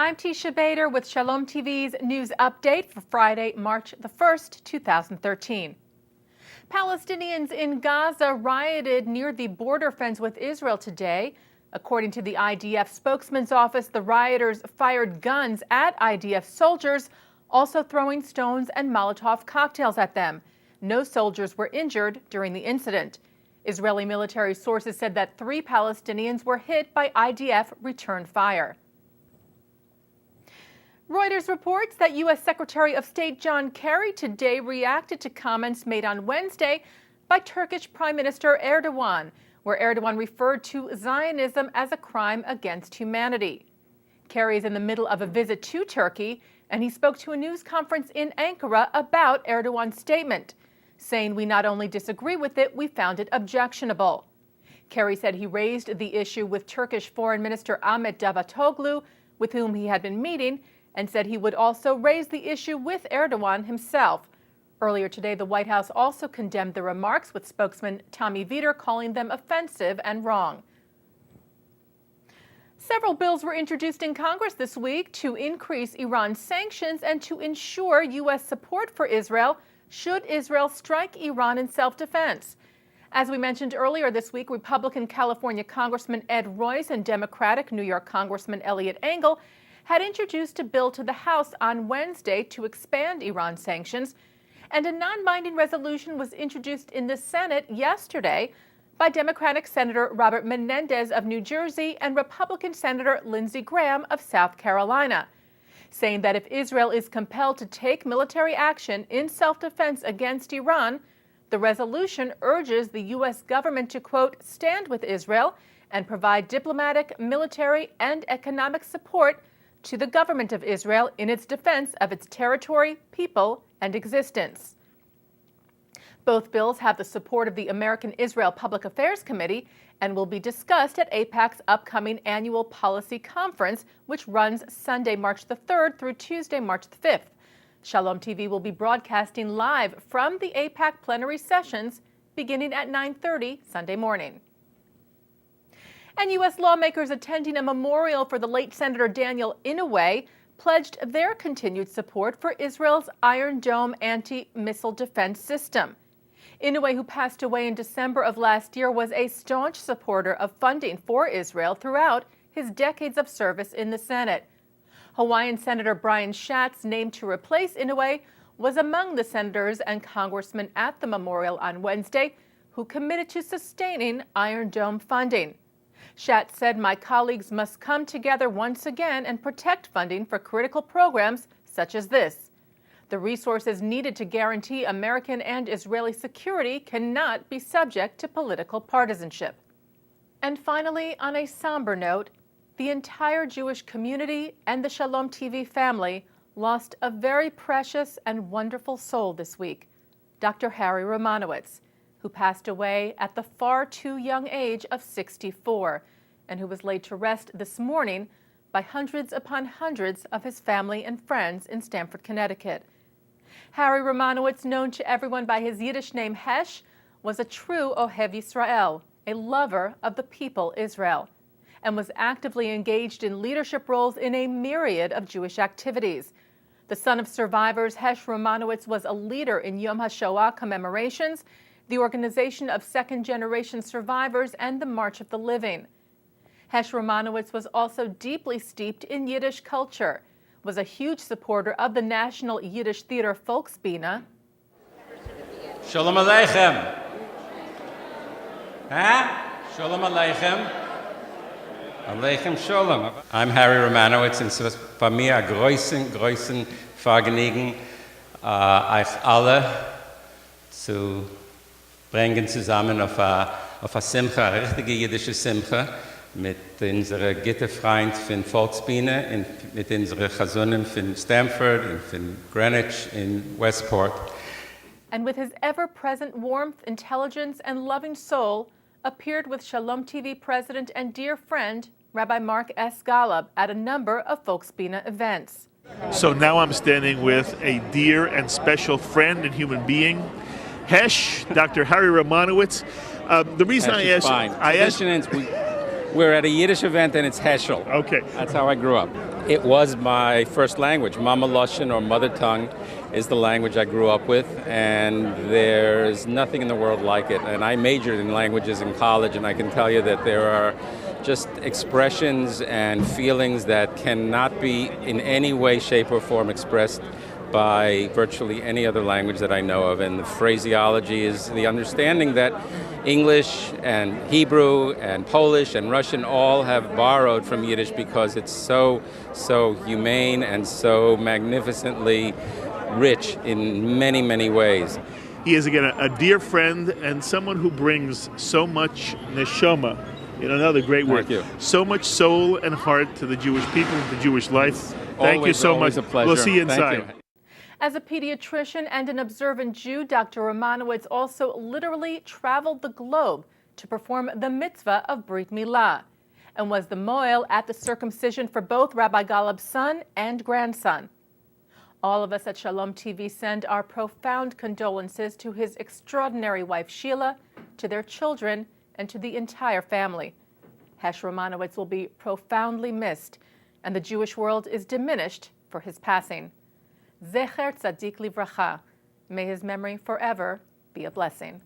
I'm Teisha Bader with Shalom TV's news update for Friday, March the 1st, 2013. Palestinians in Gaza rioted near the border fence with Israel today. According to the IDF spokesman's office, the rioters fired guns at IDF soldiers, also throwing stones and Molotov cocktails at them. No soldiers were injured during the incident. Israeli military sources said that 3 Palestinians were hit by IDF return fire. Reuters reports that U.S. Secretary of State John Kerry today reacted to comments made on Wednesday by Turkish Prime Minister Erdogan, where Erdogan referred to Zionism as a crime against humanity. Kerry is in the middle of a visit to Turkey, and he spoke to a news conference in Ankara about Erdogan's statement, saying, "We not only disagree with it, we found it objectionable." Kerry said he raised the issue with Turkish Foreign Minister Ahmet Davutoglu, with whom he had been meeting, and said he would also raise the issue with Erdogan himself. Earlier today, the White House also condemned the remarks, with spokesman Tommy Vietor calling them offensive and wrong. Several bills were introduced in Congress this week to increase Iran's sanctions and to ensure U.S. support for Israel should Israel strike Iran in self-defense. As we mentioned earlier this week, Republican California Congressman Ed Royce and Democratic New York Congressman Eliot Engel had introduced a bill to the House on Wednesday to expand Iran sanctions, and a non-binding resolution was introduced in the Senate yesterday by Democratic Senator Robert Menendez of New Jersey and Republican Senator Lindsey Graham of South Carolina, saying that if Israel is compelled to take military action in self-defense against Iran, the resolution urges the U.S. government to, quote, stand with Israel and provide diplomatic, military, and economic support to the government of Israel in its defense of its territory, people, and existence. Both bills have the support of the American Israel Public Affairs Committee and will be discussed at AIPAC's upcoming annual policy conference, which runs Sunday, March the 3rd through Tuesday, March the 5th. Shalom TV will be broadcasting live from the AIPAC plenary sessions beginning at 9:30 Sunday morning. And U.S. lawmakers attending a memorial for the late Senator Daniel Inouye pledged their continued support for Israel's Iron Dome anti-missile defense system. Inouye, who passed away in December of last year, was a staunch supporter of funding for Israel throughout his decades of service in the Senate. Hawaiian Senator Brian Schatz, named to replace Inouye, was among the senators and congressmen at the memorial on Wednesday who committed to sustaining Iron Dome funding. Schatz said, "My colleagues must come together once again and protect funding for critical programs such as this. The resources needed to guarantee American and Israeli security cannot be subject to political partisanship." And finally, on a somber note, the entire Jewish community and the Shalom TV family lost a very precious and wonderful soul this week, Dr. Harry Romanowitz, who passed away at the far too young age of 64, and who was laid to rest this morning by hundreds upon hundreds of his family and friends in Stamford, Connecticut. Harry Romanowitz, known to everyone by his Yiddish name Hesh, was a true Ohev Yisrael, a lover of the people Israel, and was actively engaged in leadership roles in a myriad of Jewish activities. The son of survivors, Hesh Romanowitz was a leader in Yom HaShoah commemorations, the organization of second-generation survivors, and the March of the Living. Hesh Romanowitz was also deeply steeped in Yiddish culture, was a huge supporter of the National Yiddish Theater Volksbühne. Shalom Aleichem. Shalom Aleichem. Aleichem Shalom. I'm Harry Romanowitz, and es war mir ein größten Vergnügen, euch alle zu bringen zusammen auf a Simcha, eine richtige jüdische Simcha, mit unserer Gitterfreund von Volksbühne und mit unserer Chazunim von Stamford und von Greenwich in Westport. And with his ever-present warmth, intelligence, and loving soul, appeared with Shalom TV president and dear friend, Rabbi Mark S. Golub, at a number of Volksbühne events. So now I'm standing with a dear and special friend and human being, Hesh, Dr. Harry Romanowitz. The reason I asked... We're at a Yiddish event and it's Heschel. Okay. That's how I grew up. It was my first language. Mama Lashon, or mother tongue, is the language I grew up with, and there's nothing in the world like it. And I majored in languages in college, and I can tell you that there are just expressions and feelings that cannot be in any way, shape, or form expressed by virtually any other language that I know of. And the phraseology is the understanding that English and Hebrew and Polish and Russian all have borrowed from Yiddish because it's so humane and so magnificently rich in many, many ways. He is, again, a dear friend and someone who brings so much neshama, another great word. Thank you. So much soul and heart to the Jewish people, the Jewish life. Thank you so much. Always a pleasure. We'll see you inside. Thank you. As a pediatrician and an observant Jew, Dr. Romanowitz also literally traveled the globe to perform the mitzvah of Brit Milah and was the moel at the circumcision for both Rabbi Golub's son and grandson. All of us at Shalom TV send our profound condolences to his extraordinary wife Sheila, to their children, and to the entire family. Hesh Romanowitz will be profoundly missed, and the Jewish world is diminished for his passing. Zecher Tzadik Livracha. May his memory forever be a blessing.